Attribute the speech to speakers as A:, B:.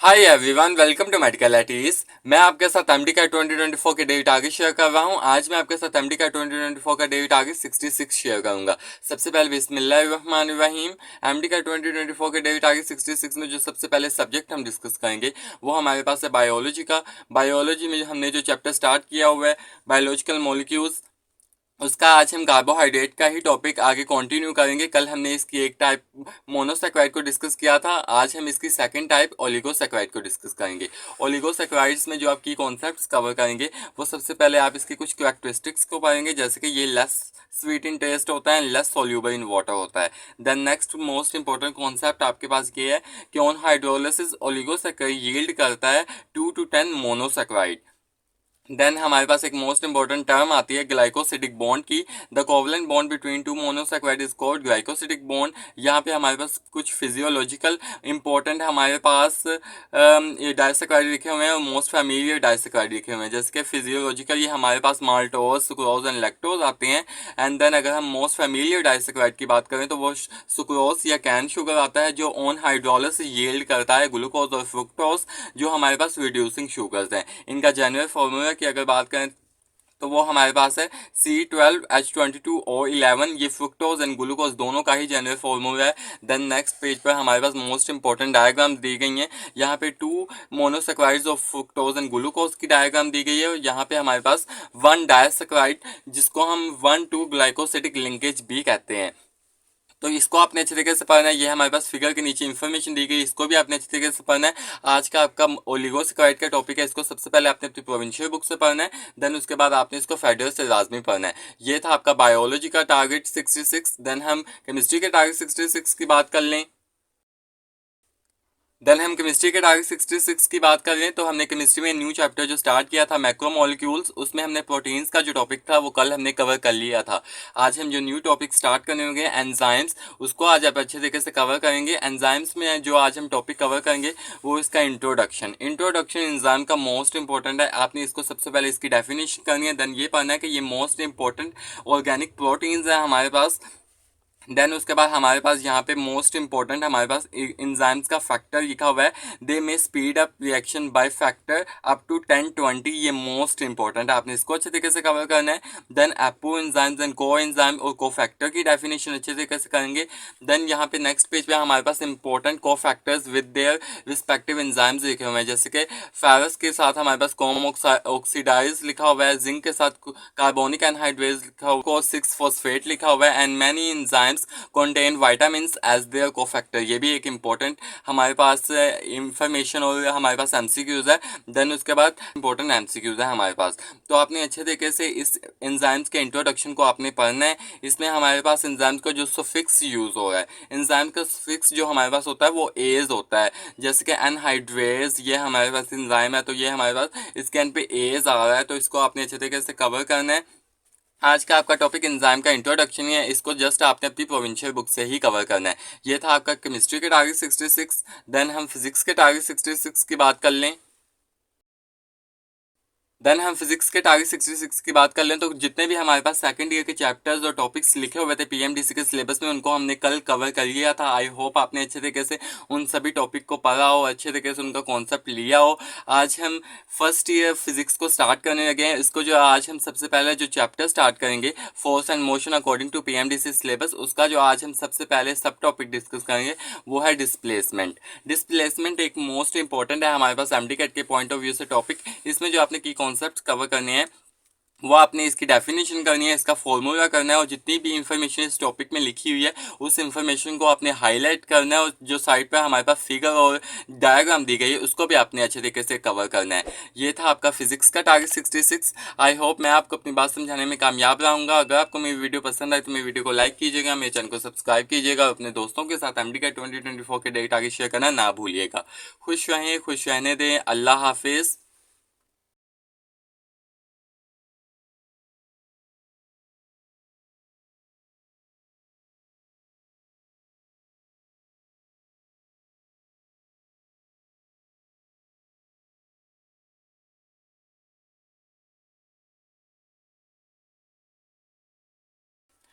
A: Hi everyone, welcome to medical eighties. मैं आपके साथ एमडी का 2024 के डेली टारगेट शेयर कर रहा हूं। आज मैं आपके साथ एमडी का 2024 का डेली टारगेट 66 शेयर करूंगा। सबसे पहले बिस्मिल्लाहिर्रहमानिर्रहीम। एमडी का 2024 के डेली टारगेट 66 में जो सबसे पहले सब्जेक्ट हम डिस्कस करेंगे वो हमारे पास है बायोलॉजी का। बायोलॉजी में हमने जो चैप्टर स्टार्ट किया हुआ है बायोलॉजिकल मॉलिक्यूल्स, उसका आज हम कार्बोहाइड्रेट का ही टॉपिक आगे कंटिन्यू करेंगे। कल हमने इसकी एक टाइप मोनोसेक्राइड को डिस्कस किया था, आज हम इसकी सेकंड टाइप ओलिगोसेक्राइड को डिस्कस करेंगे। ओलिगोसेक्राइड्स में जो आपकी कॉन्सेप्ट्स कवर करेंगे वो सबसे पहले आप इसकी कुछ कैरेक्टरिस्टिक्स को पढ़ेंगे, जैसे कि ये लेस स्वीट इन टेस्ट होता है, लेस सोल्यूबल इन वाटर होता है। Then next most important concept आपके पास ये है कि ऑन हाइड्रोलिसिस ओलिगोसेक्राइड यील्ड करता है 2 to 10 मोनोसेक्राइड। देन हमारे पास एक मोस्ट इंपॉर्टेंट टर्म आती है ग्लाइकोसिडिक बॉन्ड की। The covalent bond between two monosaccharide is called glycosidic bond. यहाँ पे हमारे पास कुछ फिजियोलॉजिकल इंपॉर्टेंट हमारे पास ये डाइसैकेराइड लिखे हुए हैं और मोस्ट फैमिलियर डाइसैकेराइड लिखे हुए हैं, जैसे कि फिजियोलॉजिकल ये हमारे पास माल्टोज, सुक्रोज एंड लैक्टोज आते हैं। एंड देन अगर हम मोस्ट फैमिलियर डाइसैकेराइड की बात करें तो वो सुक्रोज या कैन शुगर आता है, जो ऑन हाइड्रोलिसिस यील्ड करता है ग्लूकोज और फ्रुक्टोज, जो हमारे पास रिड्यूसिंग शुगर्स हैं। इनका जनरल फॉर्मूला की अगर बात करें तो वो हमारे पास है C12H22O11। ये फ्रुक्टोज एंड ग्लूकोज दोनों का ही जनरल फॉर्मूला है। देन नेक्स्ट पेज पर हमारे पास मोस्ट इंपॉर्टेंट डायग्राम दी गई हैं। यहाँ पे 2 monosaccharides of fructose and glucose की डायग्राम दी गई है और यहाँ पे हमारे पास 1 डायसेक्राइड जिसको हम 1-2 ग्लाइकोसिडिक लिंकेज भी कहते हैं। तो इसको आपने अच्छे तरीके से पढ़ना है। ये हमारे पास फिगर के नीचे इन्फॉर्मेशन दी गई, इसको भी आपने अच्छे तरीके से पढ़ना है। आज का आपका ओलिगोसेक्राइड का टॉपिक है, इसको सबसे पहले आपने अपनी प्रोविंशियल बुक से पढ़ना है, देन उसके बाद आपने इसको फेडरल से लाजमी पढ़ना है। ये था आपका बायोलॉजी का टारगेट 66। देन हम केमिस्ट्री के टारगेट 66 की बात कर लें। देन हम केमिस्ट्री के टारगेट 66 की बात कर लें तो हमने केमिस्ट्री में न्यू चैप्टर जो स्टार्ट किया था मैक्रोमोलिक्यूल्स, उसमें हमने प्रोटीन्स का जो टॉपिक था वो कल हमने कवर कर लिया था। आज हम जो न्यू टॉपिक स्टार्ट करने होंगे एंजाइम्स, उसको आज आप अच्छे तरीके से कवर करेंगे। एंजाइम्स में जो आज हम टॉपिक कवर करेंगे वो इसका इंट्रोडक्शन एंजाइम का मोस्ट इंपॉर्टेंट है। आपने इसको सबसे पहले इसकी डेफिनेशन करनी है, देन ये पढ़ना है कि ये मोस्ट इंपॉर्टेंट ऑर्गेनिक प्रोटीन्स है हमारे पास। देन उसके बाद हमारे पास यहाँ पे मोस्ट इंपॉर्टेंट हमारे पास एंजाइम्स का फैक्टर लिखा हुआ है, they may speed up reaction by factor up to 10-20। ये मोस्ट इंपॉर्टेंट है, आपने इसको अच्छे तरीके से कवर करना है। देन एपो एंजाइम्स एंड को एंजाइम और को फैक्टर की डेफिनेशन अच्छे तरीके से करेंगे। देन यहाँ पे नेक्स्ट पेज पे हमारे पास इंपॉर्टेंट को factors with their respective enzymes लिखे हुए हैं, जैसे कि फेरस के साथ हमारे पास कॉम ऑक्सीडाइज लिखा हुआ है, जिंक के साथ कार्बोनिक एनहाइड्रेज लिखा हुआ है, 6 फॉस्फेट लिखा हुआ है, and many enzymes contain vitamins as their cofactor। ये भी एक इम्पोर्टेंट हमारे पास इंफॉर्मेशन और हमारे पास एमसीक्यूज है। देन उसके बाद इंपॉर्टेंट एमसीक्यूज है हमारे पास। तो आपने अच्छे तरीके से इस एंजाइम्स के इंट्रोडक्शन को आपने पढ़ना है। इसमें हमारे पास एंजाइम्स का जो सफिक्स यूज हो रहा है, एंजाइम का सफिक्स जो हमारे पास होता है वो एज होता है, जैसे कि एनहाइड्रेज ये हमारे पास एंजाइम है, तो ये हमारे पास इसके एंड पे एज आ रहा है, तो इसको आपने अच्छे तरीके से कवर करना है। आज का आपका टॉपिक एंजाइम का इंट्रोडक्शन है, इसको जस्ट आपने अपनी प्रोविंशियल बुक से ही कवर करना है। ये था आपका केमिस्ट्री के टारगेट 66। देन हम फिजिक्स के टारगेट 66 की बात कर लें। देन हम फिजिक्स के टारगेट 66 की बात कर लें तो जितने भी हमारे पास सेकंड ईयर के चैप्टर्स और टॉपिक्स लिखे हुए थे पीएमडीसी के सिलेबस में, उनको हमने कल कवर कर लिया था। आई होप आपने अच्छे तरीके से उन सभी टॉपिक को पढ़ा हो, अच्छे तरीके से उनका कॉन्सेप्ट लिया हो। आज हम फर्स्ट ईयर फिजिक्स को स्टार्ट करने लगे हैं। इसको जो आज हम सबसे पहले जो चैप्टर स्टार्ट करेंगे force and motion according to PMDC syllabus, उसका जो आज हम सबसे पहले सब टॉपिक डिस्कस करेंगे वो है डिस्प्लेसमेंट एक मोस्ट इंपॉर्टेंट है हमारे पास एमडी कैट के पॉइंट ऑफ व्यू से टॉपिक। इसमें जो आपने की कॉन्सेप्ट कवर करने हैं वो आपने इसकी डेफिनेशन करनी है, इसका फॉर्मूला करना है, और जितनी भी इंफॉर्मेशन इस टॉपिक में लिखी हुई है उस इंफॉर्मेशन को आपने हाईलाइट करना है, और जो साइड पर हमारे पास फिगर और डायग्राम दी गई है उसको भी आपने अच्छे तरीके से कवर करना है। ये था आपका फिजिक्स का टारगेट 66। आई होप मैं आपको अपनी बात समझाने में कामयाब रहूँगा। अगर आपको मेरी वीडियो पसंद आए तो मेरी वीडियो को लाइक कीजिएगा, मेरे चैनल को सब्सक्राइब कीजिएगा, अपने दोस्तों के साथ एमडी का 2024 के डेली टारगेट शेयर करना ना भूलिएगा। खुश रहें, खुश रहने दें। अल्लाह हाफिज़।